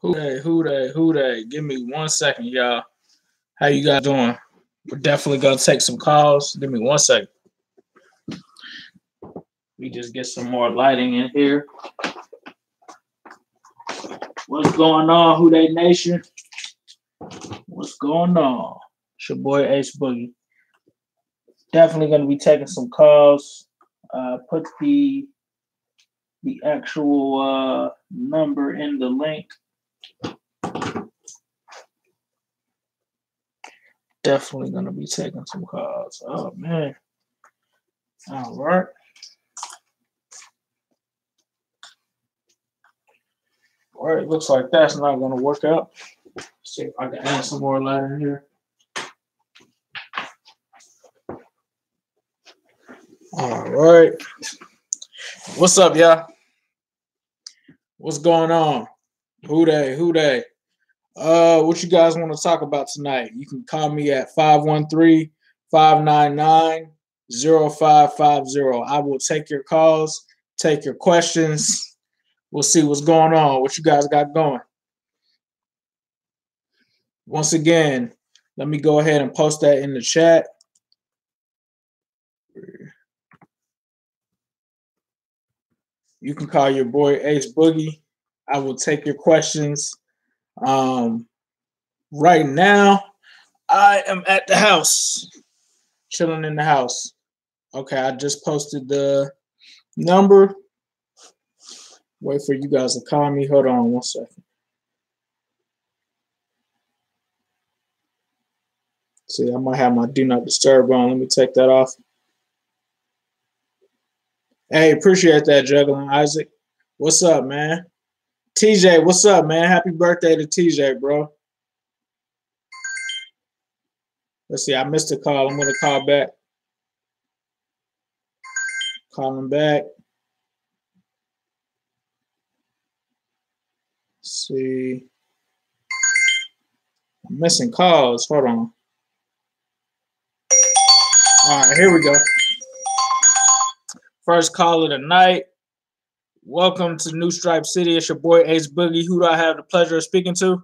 Who they? Give me 1 second, y'all. How you guys doing? We're definitely gonna take some calls. Give me 1 second. We just get some more lighting in here. What's going on, Who They Nation? What's going on? It's your boy Ace Boogie. Definitely gonna be taking some calls. Put the actual number in the link. Definitely gonna be taking some calls. Oh man. All right. All right, looks like that's not gonna work out. Let's see if I can add some more light in here. All right. What's up, y'all? What's going on? Who they? What you guys want to talk about tonight? You can call me at 513-599-0550. I will take your calls, take your questions. We'll see what's going on. What you guys got going? Once again, let me go ahead and post that in the chat. You can call your boy Ace Boogie. I will take your questions. Right now, I am at the house, chilling in the house. Okay, I just posted the number. Wait for you guys to call me. Hold on 1 second. See, I might have my do not disturb on. Let me take that off. Hey, appreciate that, Juggling Isaac. What's up, man? TJ, what's up, man? Happy birthday to TJ, bro. Let's see, I missed a call. I'm going to call back. Call him back. Let's see. I'm missing calls. Hold on. All right, here we go. First call of the night. Welcome to New Stripe City. It's your boy Ace Boogie. Who do I have the pleasure of speaking to?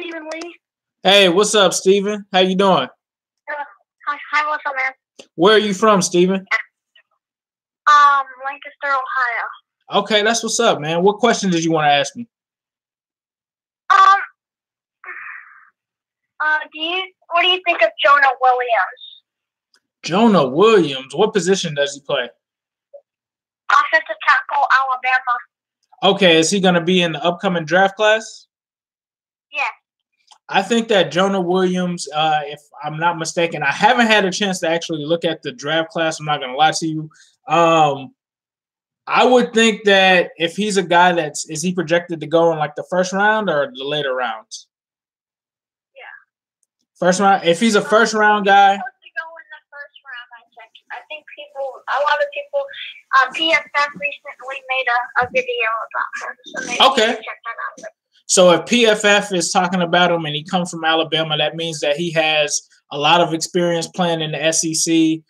Stephen Lee. Hey, what's up, Steven? How you doing? Hi, what's up, man? Where are you from, Steven? Lancaster, Ohio. Okay, that's what's up, man. What question did you want to ask me? What do you think of Jonah Williams? Jonah Williams. What position does he play? Offensive tackle, Alabama. Okay, is he going to be in the upcoming draft class? Yeah. I think that Jonah Williams, if I'm not mistaken, I haven't had a chance to actually look at the draft class. I'm not going to lie to you. I would think that if he's a guy is he projected to go in like the first round or the later rounds? Yeah. First round. If he's a first round guy. He's supposed to go in the first round, I think a lot of people, PFF recently made a video about him. So maybe you can check that out. So if PFF is talking about him and he comes from Alabama, that means that he has a lot of experience playing in the SEC.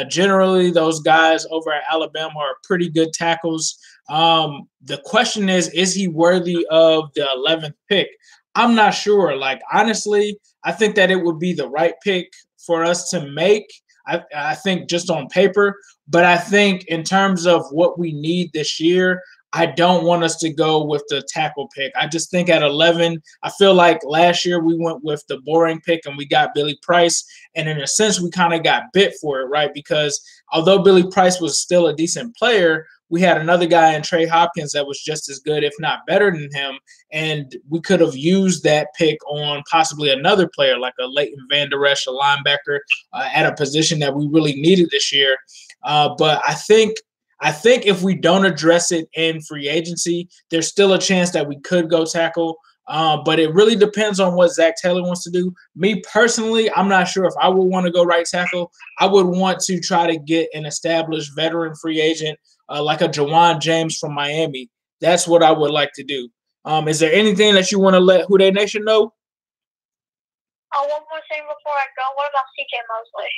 Generally, those guys over at Alabama are pretty good tackles. The question is he worthy of the 11th pick? I'm not sure. Like, honestly, I think that it would be the right pick for us to make. I think just on paper, but I think in terms of what we need this year, I don't want us to go with the tackle pick. I just think at 11, I feel like last year we went with the boring pick and we got Billy Price. And in a sense, we kind of got bit for it, right? Because although Billy Price was still a decent player, we had another guy in Trey Hopkins that was just as good, if not better than him. And we could have used that pick on possibly another player like a Leighton Vander Esch, a linebacker, at a position that we really needed this year. But I think if we don't address it in free agency, there's still a chance that we could go tackle. But it really depends on what Zach Taylor wants to do. Me personally, I'm not sure if I would want to go right tackle. I would want to try to get an established veteran free agent like a Jawan James from Miami. That's what I would like to do. Is there anything that you want to let Who They Nation know? Oh, one more thing before I go. What about C.J. Mosley?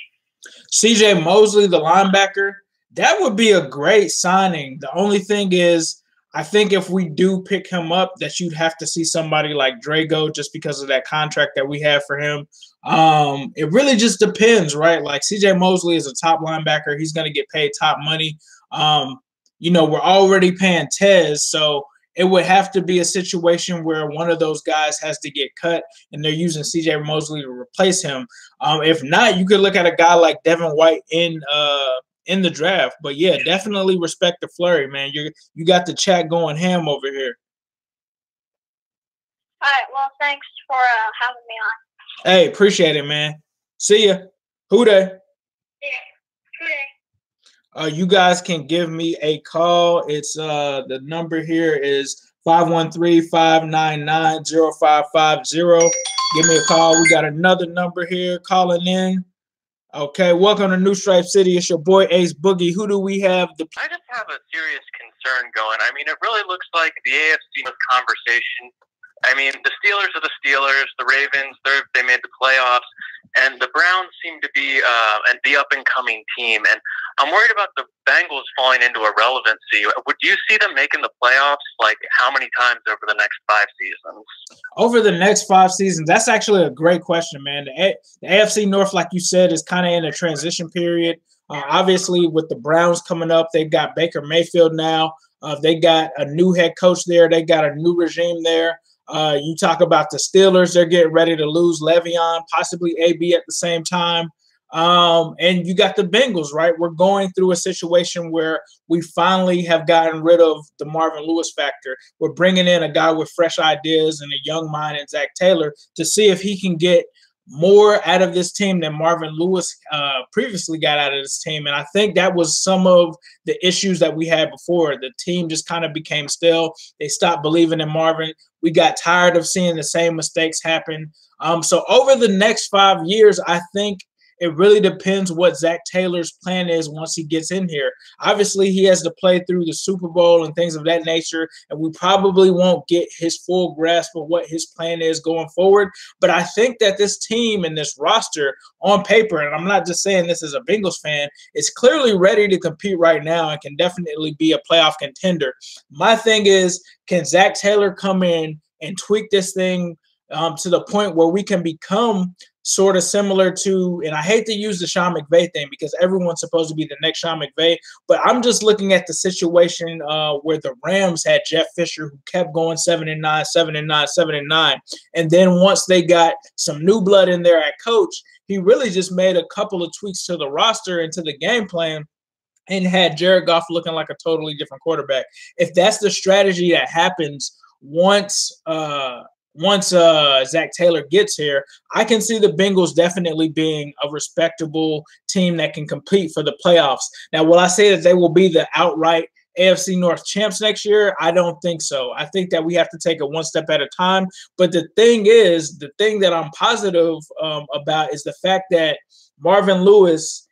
C.J. Mosley, the linebacker. That would be a great signing. The only thing is I think if we do pick him up, that you'd have to see somebody like Drago just because of that contract that we have for him. It really just depends, right? Like CJ Mosley is a top linebacker. He's going to get paid top money. We're already paying Tez, so it would have to be a situation where one of those guys has to get cut and they're using CJ Mosley to replace him. If not, you could look at a guy like Devin White in the draft. But yeah, definitely respect the flurry, man. You got the chat going ham over here. All right. Well, thanks for having me on. Hey, appreciate it, man. See ya. Who dey? Yeah. Who dey? You guys can give me a call. It's the number here is 513-599-0550. Give me a call. We got another number here calling in. Okay, welcome to New Stripe City. It's your boy Ace Boogie. Who do we have? I just have a serious concern going. I mean, it really looks like the AFC conversation. I mean, the Steelers are the Steelers. The Ravens, they made the playoffs. And the Browns seem to be the up-and-coming team. And I'm worried about the Bengals falling into irrelevancy. Would you see them making the playoffs, like, how many times over the next 5 seasons? Over the next 5 seasons? That's actually a great question, man. The AFC North, like you said, is kind of in a transition period. Obviously, with the Browns coming up, they've got Baker Mayfield now. They got a new head coach there. They got a new regime there. You talk about the Steelers, they're getting ready to lose Le'Veon, possibly AB at the same time. And you got the Bengals, right? We're going through a situation where we finally have gotten rid of the Marvin Lewis factor. We're bringing in a guy with fresh ideas and a young mind in Zach Taylor to see if he can get more out of this team than Marvin Lewis previously got out of this team. And I think that was some of the issues that we had before. The team just kind of became stale. They stopped believing in Marvin. We got tired of seeing the same mistakes happen. So over the next 5 years, I think it really depends what Zach Taylor's plan is once he gets in here. Obviously, he has to play through the Super Bowl and things of that nature, and we probably won't get his full grasp of what his plan is going forward. But I think that this team and this roster on paper, and I'm not just saying this as a Bengals fan, is clearly ready to compete right now and can definitely be a playoff contender. My thing is, can Zach Taylor come in and tweak this thing to the point where we can become sort of similar to, and I hate to use the Sean McVay thing because everyone's supposed to be the next Sean McVay, but I'm just looking at the situation where the Rams had Jeff Fisher, who kept going 7-9, 7-9, 7-9. And then once they got some new blood in there at coach, he really just made a couple of tweaks to the roster and to the game plan and had Jared Goff looking like a totally different quarterback. If that's the strategy that happens once Zach Taylor gets here, I can see the Bengals definitely being a respectable team that can compete for the playoffs. Now, will I say that they will be the outright AFC North champs next year? I don't think so. I think that we have to take it one step at a time. But the thing that I'm positive about is the fact that Marvin Lewis,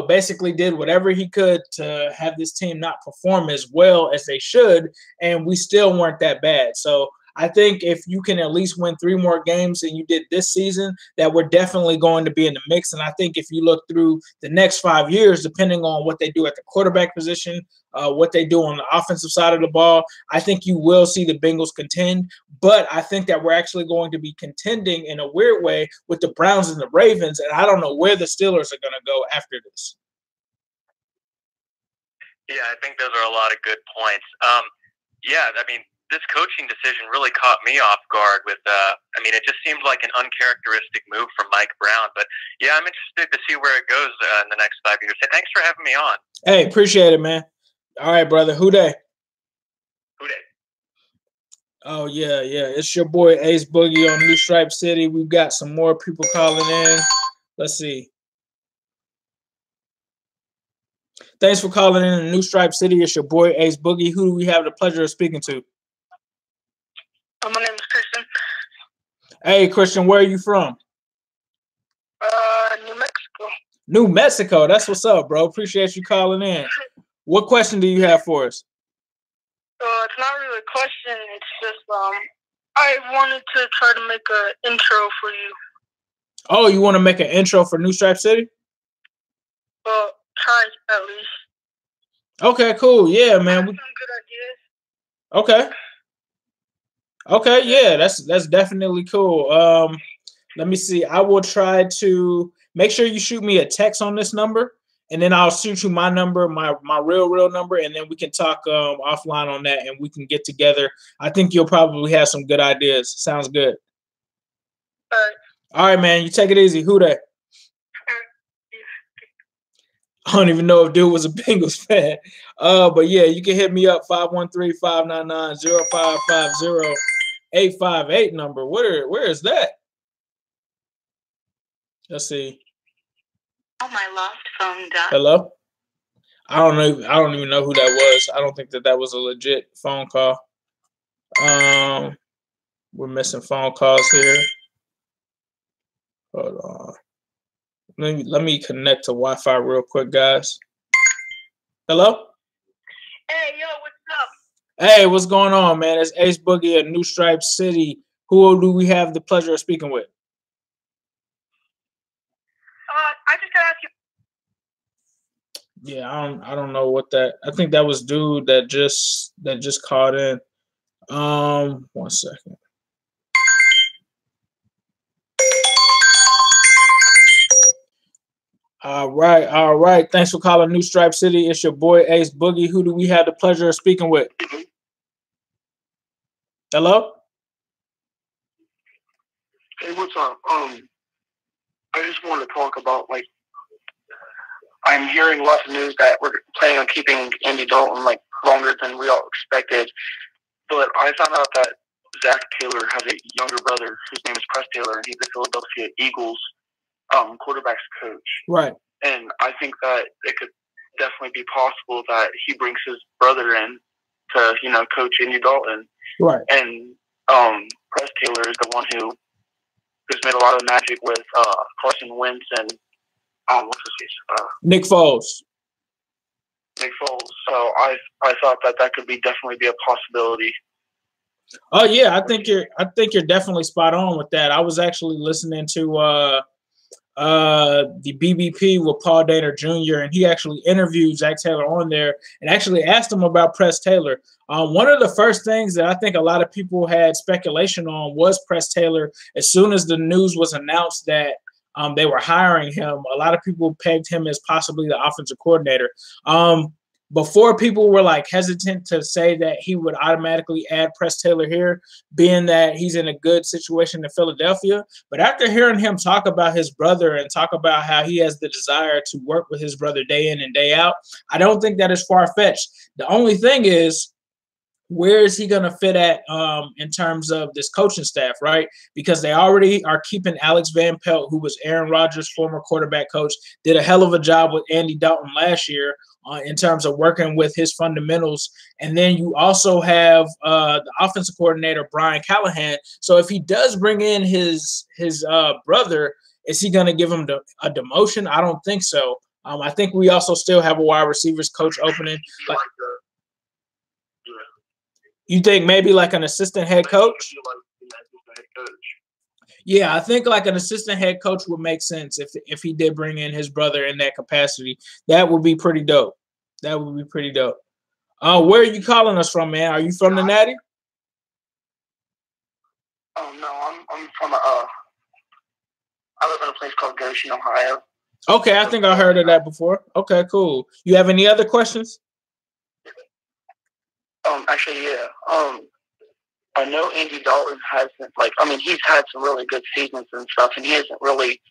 basically did whatever he could to have this team not perform as well as they should, and we still weren't that bad. So I think if you can at least win 3 more games than you did this season, that we're definitely going to be in the mix. And I think if you look through the next 5 years, depending on what they do at the quarterback position, what they do on the offensive side of the ball, I think you will see the Bengals contend. But I think that we're actually going to be contending in a weird way with the Browns and the Ravens. And I don't know where the Steelers are going to go after this. Yeah, I think those are a lot of good points. This coaching decision really caught me off guard with, it just seemed like an uncharacteristic move from Mike Brown. But, yeah, I'm interested to see where it goes in the next 5 years. Hey, thanks for having me on. Hey, appreciate it, man. All right, brother. Who dey? Who dey? Oh, yeah. It's your boy Ace Boogie on New Stripe City. We've got some more people calling in. Let's see. Thanks for calling in to New Stripe City. It's your boy Ace Boogie. Who do we have the pleasure of speaking to? My name is Christian. Hey, Christian, where are you from? New Mexico. New Mexico. That's what's up, bro. Appreciate you calling in. What question do you have for us? It's not really a question. It's just I wanted to try to make an intro for you. Oh, you want to make an intro for New Stripe City? Try at least. Okay, cool. Yeah, man. Some good ideas. Okay. Okay, yeah, that's definitely cool. Let me see. I will try to make sure you shoot me a text on this number, and then I'll shoot you my number, my real number, and then we can talk offline on that, and we can get together. I think you'll probably have some good ideas. Sounds good. All right, man. You take it easy. Who that? I don't even know if dude was a Bengals fan. But yeah, you can hit me up 513-599-0550-858 number. Where is that? Let's see. Oh, my lost phone died. Hello? I don't know. I don't even know who that was. I don't think that was a legit phone call. We're missing phone calls here. Hold on. Let me connect to Wi-Fi real quick, guys. Hello? Hey, yo, what's up? Hey, what's going on, man? It's Ace Boogie at New Stripe City. Who do we have the pleasure of speaking with? I just gotta ask you. Yeah, I don't know what that. I think that was dude that just called in. 1 second. All right. Thanks for calling New Stripe City. It's your boy Ace Boogie. Who do we have the pleasure of speaking with? Hello? Hey, what's up? I just wanted to talk about, like, I'm hearing lots of news that we're planning on keeping Andy Dalton, like, longer than we all expected. But I found out that Zach Taylor has a younger brother whose name is Press Taylor, and he's the Philadelphia Eagles quarterback's coach. Right. And I think that it could definitely be possible that he brings his brother in to, coach Andy Dalton. Right. And Press Taylor is the one who's made a lot of magic with Carson Wentz and what's his face? Nick Foles. So I thought that could definitely be a possibility. Oh yeah, I think you're definitely spot on with that. I was actually listening to the BBP with Paul Dehner Jr. and he actually interviewed Zach Taylor on there and actually asked him about Press Taylor. One of the first things that I think a lot of people had speculation on was Press Taylor. As soon as the news was announced that they were hiring him, a lot of people pegged him as possibly the offensive coordinator. Before, people were like hesitant to say that he would automatically add Press Taylor here, being that he's in a good situation in Philadelphia. But after hearing him talk about his brother and talk about how he has the desire to work with his brother day in and day out, I don't think that is far-fetched. The only thing is, where is he going to fit at in terms of this coaching staff, right? Because they already are keeping Alex Van Pelt, who was Aaron Rodgers' former quarterback coach, did a hell of a job with Andy Dalton last year in terms of working with his fundamentals. And then you also have the offensive coordinator, Brian Callahan. So if he does bring in his brother, is he going to give him a demotion? I don't think so. I think we also still have a wide receivers coach opening. You think maybe like an assistant head coach? Yeah, I think like an assistant head coach would make sense if he did bring in his brother in that capacity. That would be pretty dope. Where are you calling us from, man? Are you from the Natty? Oh no, I'm from I live in a place called Goshen, Ohio. Okay, I think I heard of that before. Okay, cool. You have any other questions? Actually, yeah. I know Andy Dalton hasn't, he's had some really good seasons and stuff, and he hasn't really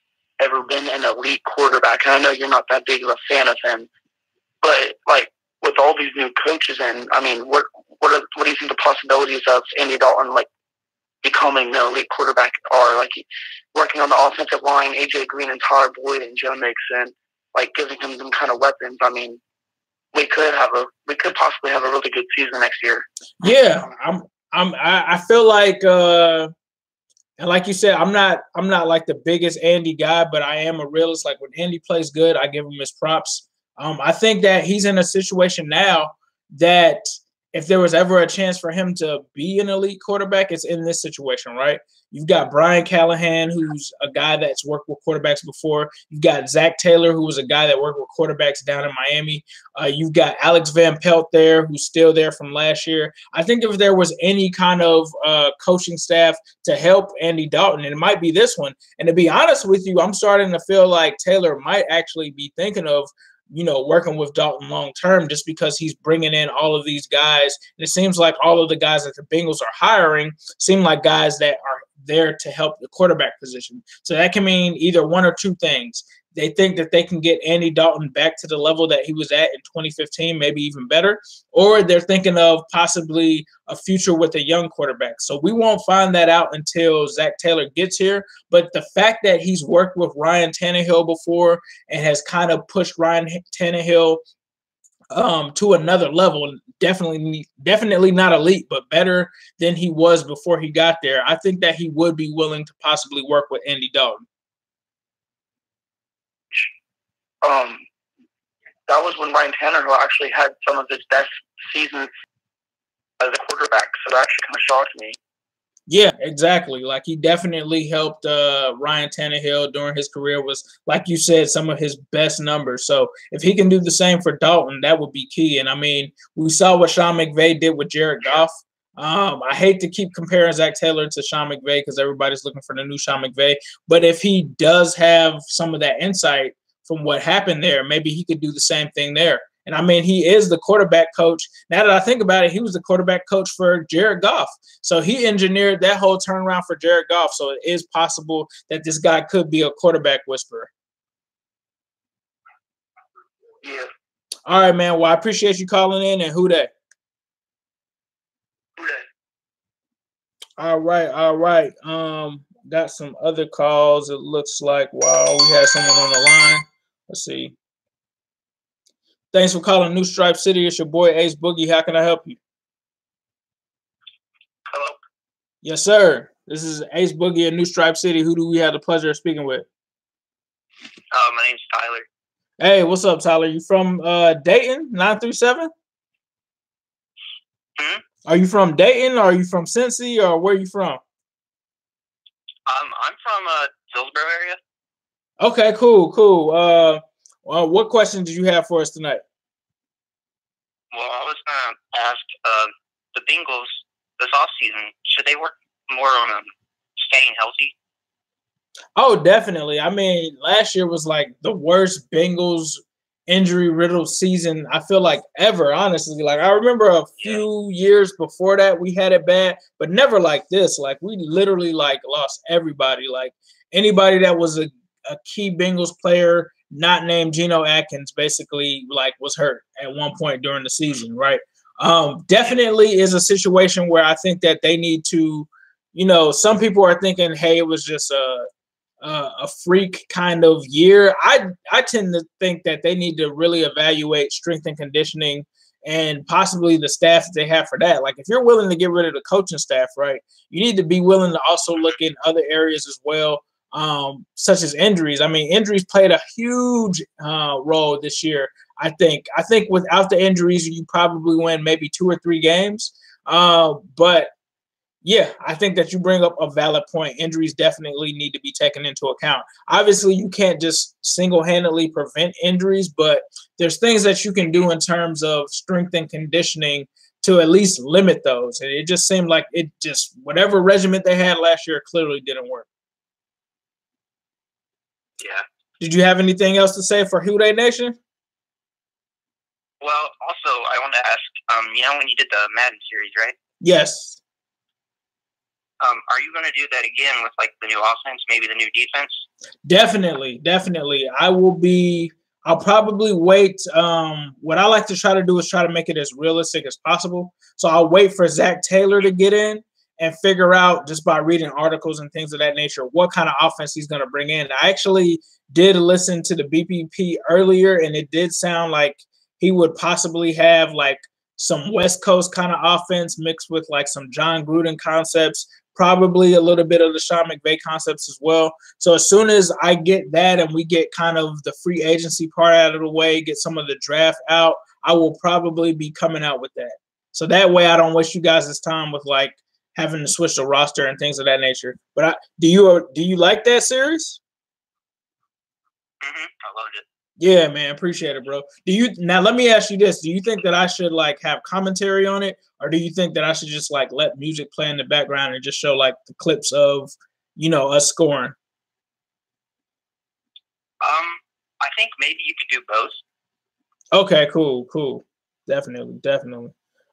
ever been an elite quarterback. And I know you're not that big of a fan of him, but with all these new coaches, and what do you think the possibilities of Andy Dalton becoming an elite quarterback are? Working on the offensive line, AJ Green and Tyler Boyd and Joe Mixon, giving him some kind of weapons. We could possibly have a really good season next year. Yeah, I feel like, and like you said, I'm not like the biggest Andy guy, but I am a realist. Like when Andy plays good, I give him his props. I think that he's in a situation now that if there was ever a chance for him to be an elite quarterback, it's in this situation, right? You've got Brian Callahan, who's a guy that's worked with quarterbacks before. You've got Zach Taylor, who was a guy that worked with quarterbacks down in Miami. You've got Alex Van Pelt there, who's still there from last year. I think if there was any kind of coaching staff to help Andy Dalton, and it might be this one. And to be honest with you, I'm starting to feel like Taylor might actually be thinking of working with Dalton long term, just because he's bringing in all of these guys. And it seems like all of the guys that the Bengals are hiring seem like guys that are there to help the quarterback position. So that can mean either one or two things. They think that they can get Andy Dalton back to the level that he was at in 2015, maybe even better, or they're thinking of possibly a future with a young quarterback. So we won't find that out until Zach Taylor gets here. But the fact that he's worked with Ryan Tannehill before and has kind of pushed Ryan Tannehill to another level, definitely not elite, but better than he was before he got there, I think that he would be willing to possibly work with Andy Dalton. That was when Ryan Tannehill actually had some of his best seasons as a quarterback, so that actually kind of shocked me. Yeah, exactly. Like, he definitely helped Ryan Tannehill during his career, was, like you said, some of his best numbers. So if he can do the same for Dalton, that would be key. And, I mean, we saw what Sean McVay did with Jared Goff. I hate to keep comparing Zach Taylor to Sean McVay because everybody's looking for the new Sean McVay. But if he does have some of that insight from what happened there, maybe he could do the same thing there. And, I mean, he is the quarterback coach. Now that I think about it, he was the quarterback coach for Jared Goff. So he engineered that whole turnaround for Jared Goff. So it is possible that this guy could be a quarterback whisperer. Yeah. All right, man. Well, I appreciate you calling in. And who that? All right. Got some other calls. It looks like, wow, we had someone on the line. Let's see. Thanks for calling New Stripe City. It's your boy Ace Boogie. How can I help you? Hello. Yes, sir. This is Ace Boogie in New Stripe City. Who do we have the pleasure of speaking with? My name's Tyler. Hey, what's up, Tyler? You from Dayton, 937? Are you from Dayton, or are you from Cincy, or where are you from? I'm from Hillsborough area. Okay, cool. What question did you have for us tonight? Well, I was going to ask the Bengals this offseason, should they work more on staying healthy? Oh, definitely. I mean, last year was like the worst Bengals injury-riddled season, I feel like, ever, honestly. Like, I remember a few years before that we had it bad, but never like this. Like, we literally, like, lost everybody. Like, anybody that was a key Bengals player not named Geno Atkins basically, like, was hurt at one point during the season, right? Definitely is a situation where I think that they need to, some people are thinking, hey, it was just a freak kind of year. I tend to think that they need to really evaluate strength and conditioning and possibly the staff that they have for that. Like, if you're willing to get rid of the coaching staff, right, you need to be willing to also look in other areas as well, such as injuries. I mean, injuries played a huge role this year. I think without the injuries, you probably win maybe 2 or 3 games. But yeah, I think that you bring up a valid point. Injuries definitely need to be taken into account. Obviously, you can't just single-handedly prevent injuries, but there's things that you can do in terms of strength and conditioning to at least limit those. And it just seemed like whatever regimen they had last year clearly didn't work. Yeah. Did you have anything else to say for Who Dey Nation? Well, also, I want to ask, when you did the Madden series, right? Yes. Are you going to do that again with, like, the new offense, maybe the new defense? Definitely. I'll probably wait. What I like to try to do is try to make it as realistic as possible. So I'll wait for Zach Taylor to get in and figure out, just by reading articles and things of that nature, what kind of offense he's going to bring in. I actually did listen to the BPP earlier, and it did sound like he would possibly have, like, some West Coast kind of offense mixed with, like, some John Gruden concepts, probably a little bit of the Sean McVay concepts as well. So as soon as I get that and we get kind of the free agency part out of the way, get some of the draft out, I will probably be coming out with that. So that way I don't waste you guys' time with like having to switch the roster and things of that nature. But do you like that series? I loved it. Yeah, man, appreciate it, bro. Now let me ask you this. Do you think that I should like have commentary on it, or do you think that I should just like let music play in the background and just show like the clips of, us scoring? I think maybe you could do both. Okay, cool. Definitely.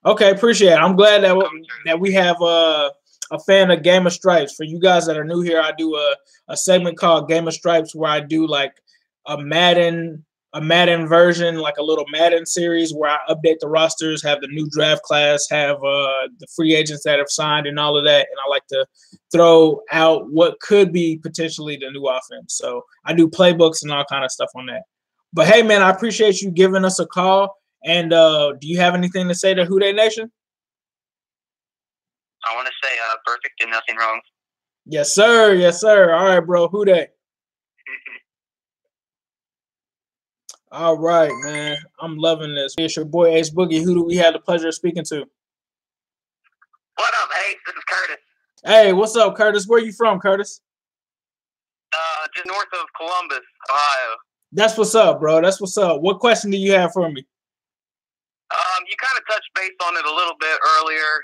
Okay, appreciate it. I'm glad that we have a fan of Game of Stripes. For you guys that are new here, I do a segment called Game of Stripes where I do like a Madden version, like a little Madden series where I update the rosters, have the new draft class, have the free agents that have signed and all of that. And I like to throw out what could be potentially the new offense. So I do playbooks and all kind of stuff on that. But hey, man, I appreciate you giving us a call. And do you have anything to say to Who Dey Nation? I want to say perfect and nothing wrong. Yes, sir. All right, bro. Who Dey? All right, man. I'm loving this. It's your boy Ace Boogie. Who do we have the pleasure of speaking to? What up, Ace? This is Curtis. Hey, what's up, Curtis? Where you from, Curtis? Just north of Columbus, Ohio. That's what's up, bro. That's what's up. What question do you have for me? You kind of touched base on it a little bit earlier.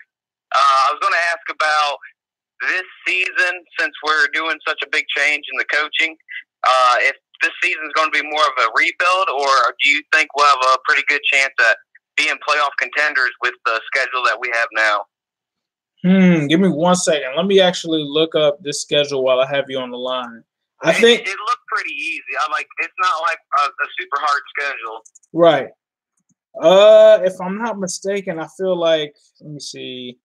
I was going to ask about this season, since we're doing such a big change in the coaching. If this season is going to be more of a rebuild, or do you think we'll have a pretty good chance at being playoff contenders with the schedule that we have now? Give me 1 second. Let me actually look up this schedule while I have you on the line. I think it looked pretty easy. It's not like a super hard schedule. Right. If I'm not mistaken, I feel like, let me see,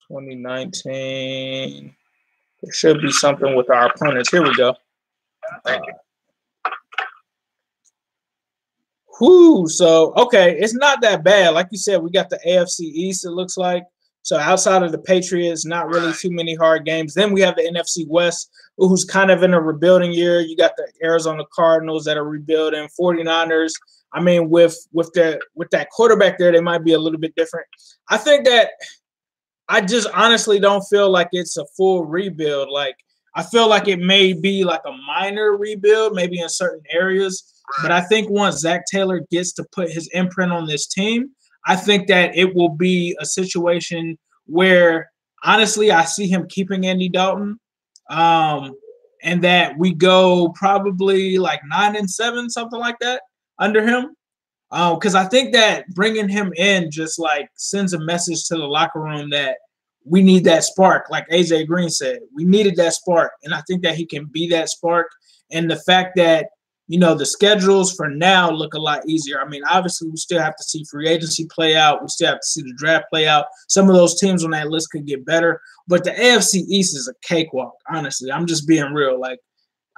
2019. There should be something with our opponents. Here we go. Thank you. So, okay, it's not that bad. Like you said, we got the AFC East, it looks like. So outside of the Patriots, not really too many hard games. Then we have the NFC West, who's kind of in a rebuilding year. You got the Arizona Cardinals that are rebuilding, 49ers. I mean, with that quarterback there, they might be a little bit different. I think that I just honestly don't feel like it's a full rebuild. Like, I feel like it may be like a minor rebuild, maybe in certain areas. But I think once Zach Taylor gets to put his imprint on this team, I think that it will be a situation where, honestly, I see him keeping Andy Dalton, and that we go probably like 9-7, something like that, under him. Because I think that bringing him in just like sends a message to the locker room that we need that spark. Like AJ Green said, we needed that spark, and I think that he can be that spark. And the fact that the schedules for now look a lot easier. I mean, obviously, we still have to see free agency play out. We still have to see the draft play out. Some of those teams on that list could get better. But the AFC East is a cakewalk, honestly. I'm just being real. Like,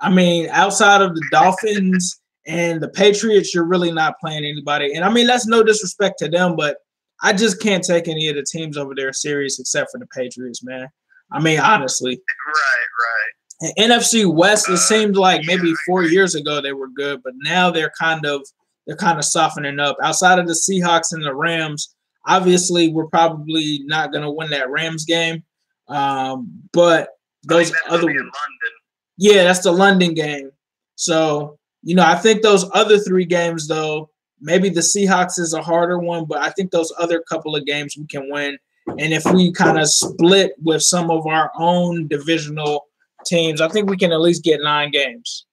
I mean, outside of the Dolphins and the Patriots, you're really not playing anybody. And, I mean, that's no disrespect to them, but I just can't take any of the teams over there serious except for the Patriots, man. I mean, honestly. Right. And NFC West, it seemed like maybe 4 years ago they were good, but now they're kind of softening up. Outside of the Seahawks and the Rams, obviously we're probably not going to win that Rams game. But those other ones, yeah, that's the London game. So I think those other 3 games, though, maybe the Seahawks is a harder one, but I think those other couple of games we can win. And if we kind of split with some of our own divisional teams, I think we can at least get 9 games.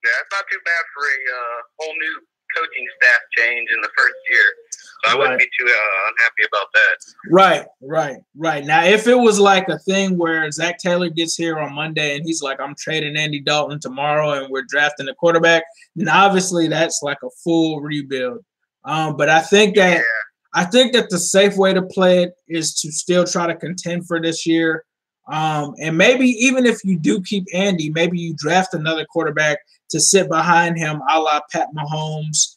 Yeah, it's not too bad for a whole new coaching staff change in the first year. So I wouldn't be too unhappy about that. Right. Now, if it was like a thing where Zach Taylor gets here on Monday and he's like, I'm trading Andy Dalton tomorrow and we're drafting a quarterback, then obviously that's like a full rebuild. But I think that the safe way to play it is to still try to contend for this year. And maybe even if you do keep Andy, maybe you draft another quarterback to sit behind him, a la Pat Mahomes,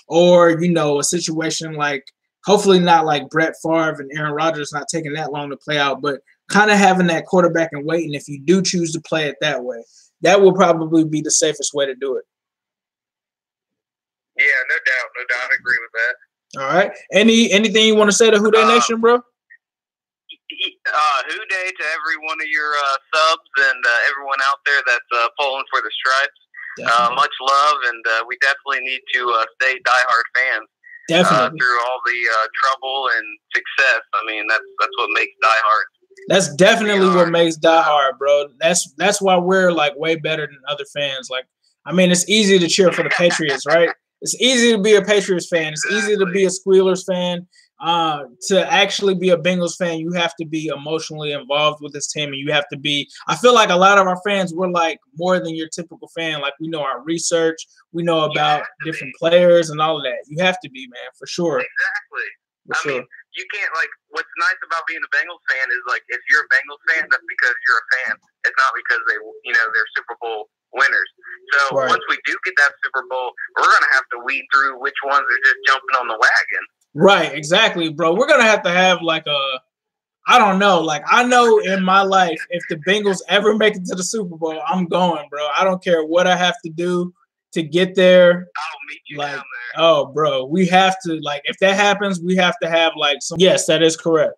or a situation like, hopefully not like Brett Favre and Aaron Rodgers, not taking that long to play out, but kind of having that quarterback and waiting. If you do choose to play it that way, that will probably be the safest way to do it. Yeah, no doubt. I agree with that. All right. Anything you want to say to Who Dey Nation, bro? Who Dey to every one of your subs and everyone out there that's pulling for the Stripes. Much love, and we definitely need to stay diehard fans. Definitely. Through all the trouble and success. I mean, that's what makes diehard. That's definitely what makes diehard, bro. That's why we're like way better than other fans. Like, I mean, it's easy to cheer for the Patriots, right? It's easy to be a Patriots fan. It's easy to be a Squealers fan. To actually be a Bengals fan, you have to be emotionally involved with this team, and you have to be. I feel like a lot of our fans, we're like more than your typical fan. Like, we know our research, we know about different players and all of that. You have to be, man, for sure. Exactly. For sure. I mean, you can't, like, what's nice about being a Bengals fan is, like, if you're a Bengals fan, that's because you're a fan. It's not because they're Super Bowl winners. So once we do get that Super Bowl, we're gonna have to weed through which ones are just jumping on the wagon. Right, exactly, bro. We're gonna have to have like I don't know. Like, I know in my life, if the Bengals ever make it to the Super Bowl, I'm going, bro. I don't care what I have to do to get there. I'll meet you like, down there. Oh, bro, we have to, like, if that happens, we have to have like some. Yes, that is correct.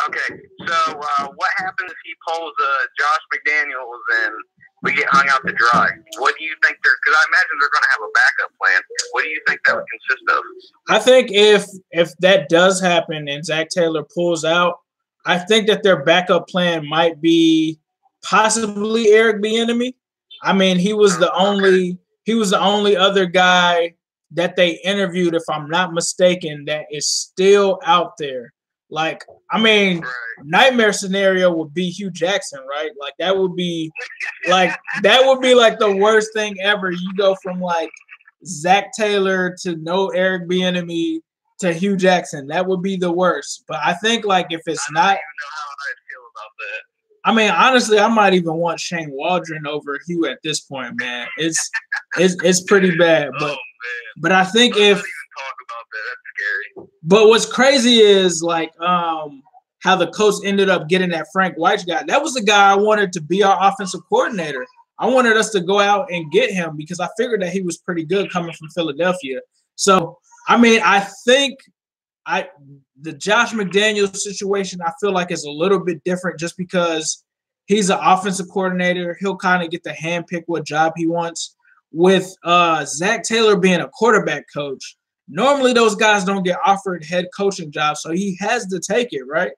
Okay, so what happens if he pulls Josh McDaniels and we get hung out to dry? What do you think because I imagine they're going to have a backup plan. What do you think that would consist of? I think if that does happen and Zach Taylor pulls out, I think that their backup plan might be possibly Eric Bieniemy. I mean, he was the only other guy that they interviewed, if I'm not mistaken, that is still out there. Like, I mean, nightmare scenario would be Hugh Jackson, right? Like, that would be like the worst thing ever. You go from like Zach Taylor to no Eric Bieniemy to Hugh Jackson. That would be the worst. But I think, like, if it's not, I don't even know how I feel about that. I mean, honestly, I might even want Shane Waldron over Hugh at this point, man. It's pretty bad. But I think if talk about that. That's scary. But what's crazy is like how the coach ended up getting that Frank White guy. That was the guy I wanted to be our offensive coordinator. I wanted us to go out and get him because I figured that he was pretty good coming from Philadelphia. So, I mean, I think the Josh McDaniels situation, I feel like is a little bit different just because he's an offensive coordinator. He'll kind of get to handpick what job he wants. With Zach Taylor being a quarterback coach, normally those guys don't get offered head coaching jobs, so he has to take it, right?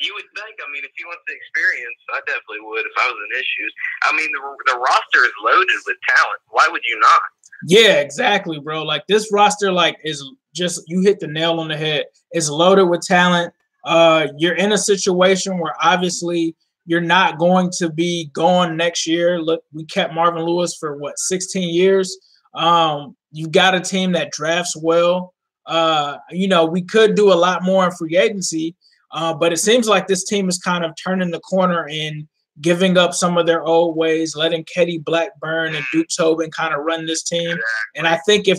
You would think. I mean, if he wants the experience, I definitely would if I was in issues. I mean, the roster is loaded with talent. Why would you not? Yeah, exactly, bro. Like, this roster, like, is just, you hit the nail on the head. It's loaded with talent. You're in a situation where obviously you're not going to be going next year. Look, we kept Marvin Lewis for 16 years. You've got a team that drafts well. We could do a lot more in free agency, but it seems like this team is kind of turning the corner and giving up some of their old ways, letting Ketty Blackburn and Duke Tobin kind of run this team. And I think if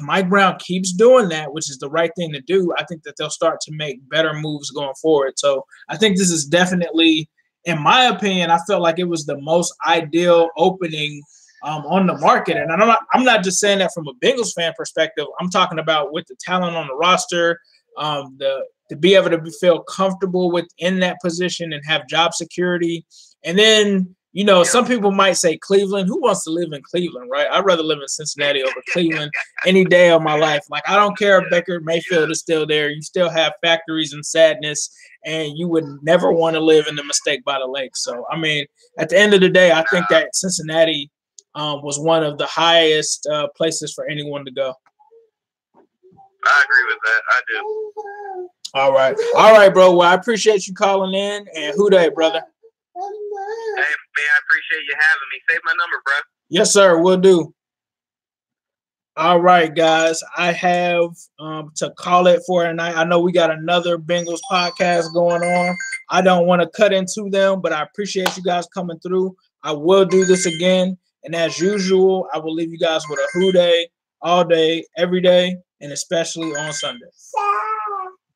Mike Brown keeps doing that, which is the right thing to do, I think that they'll start to make better moves going forward. So I think this is definitely, in my opinion, I felt like it was the most ideal opening on the market. And I'm not just saying that from a Bengals fan perspective. I'm talking about with the talent on the roster, to be able to feel comfortable within that position and have job security. And then, some people might say Cleveland. Who wants to live in Cleveland, right? I'd rather live in Cincinnati over Cleveland any day of my life. Like, I don't care if Baker Mayfield is still there. You still have factories and sadness, and you would never want to live in the Mistake by the Lake. So, I mean, at the end of the day, I think that Cincinnati was one of the highest places for anyone to go. I agree with that. I do. All right, bro. Well, I appreciate you calling in, and who dey, brother? Hey, man, I appreciate you having me. Save my number, bro. Yes, sir. Will do. All right, guys. I have to call it for tonight. I know we got another Bengals podcast going on. I don't want to cut into them, but I appreciate you guys coming through. I will do this again. And as usual, I will leave you guys with a who dey all day, every day, and especially on Sunday.